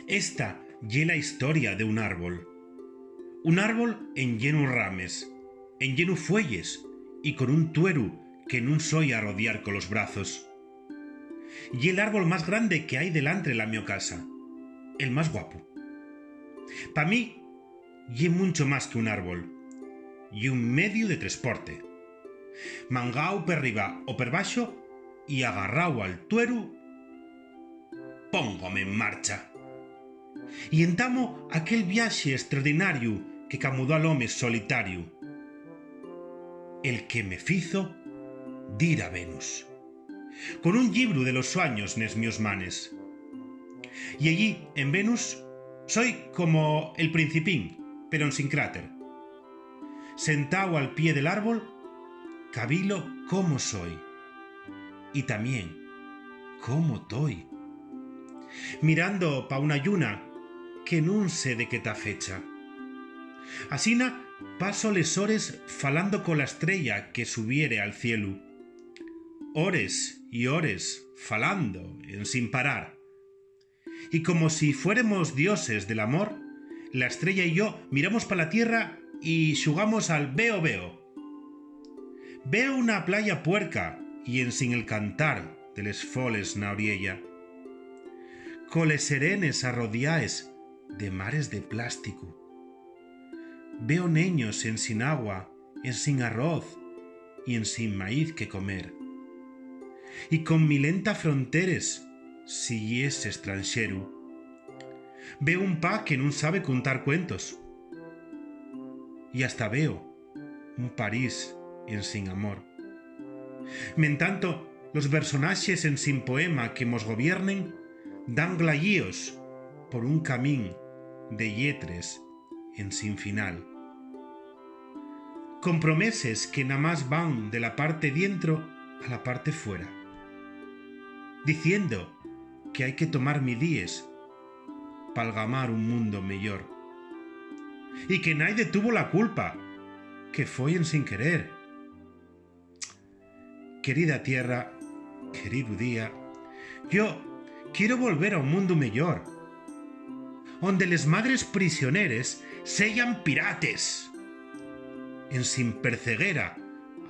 Esta ye la historia de un árbol. Un árbol en lleno rames, en lleno fuelles, y con un tueru que nun soy a rodear con los brazos. Y el árbol más grande que hay delante de la mio casa, el más guapo. Pa mí, ye mucho más que un árbol, y un medio de transporte. Mangao per riba o per baxo y agarrao al tueru, póngome en marcha. Y entamo aquel viaxe extraordinario que camudó al home solitario, el que me fizo dir a Venus, con un libro de los sueños nes mios manes. Y allí, en Venus, soy como el Principín, pero sin cráter. Sentado al pie del árbol, cabilo cómo soy, y también cómo toy. Mirando pa una lluna que nun sé de qué ta fecha. Asina paso les hores falando con la estrella que subiere al cielo. Hores y hores falando en sin parar. Y como si fuéramos dioses del amor, la estrella y yo miramos pa la tierra y xugamos al veo veo. Veo una playa puerca y en sin el cantar de les foles na oriella. Coles serenes arrodiaes de mares de plástico. Veo neños en sin agua, en sin arroz y en sin maíz que comer. Y con milenta fronteres, si es extranxero. Veo un pa que nun sabe contar cuentos. Y hasta veo un París en sin amor. Mentanto, los personaxes en sin poema que mos gobiernen dan glayíos por un camín de lletres en sin final. Con promeses que namás van de la parte dientro a la parte fuera, diciendo que hay que tomar midíes palgamar un mundo mellor, y que naide tuvo la culpa, que foi en sin querer. Querida tierra, querido día, yo quiero volver a un mundo mellor, onde les madres prisioneres sellan pirates, en sin perceguera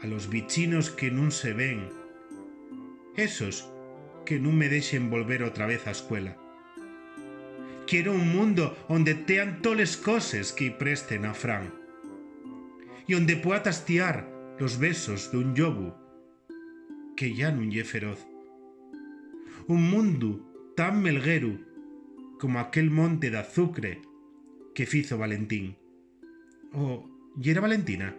a los bichinos que nun se ven, esos que nun me deixen volver otra vez a escuela. Quiero un mundo onde tean toles coses que presten a Fran, y onde pueda tastiar los besos de un llobu que ya nun ye feroz. Un mundo tan melguero como aquel monte de azucre que fizo Valentín. ¿O y era Valentina?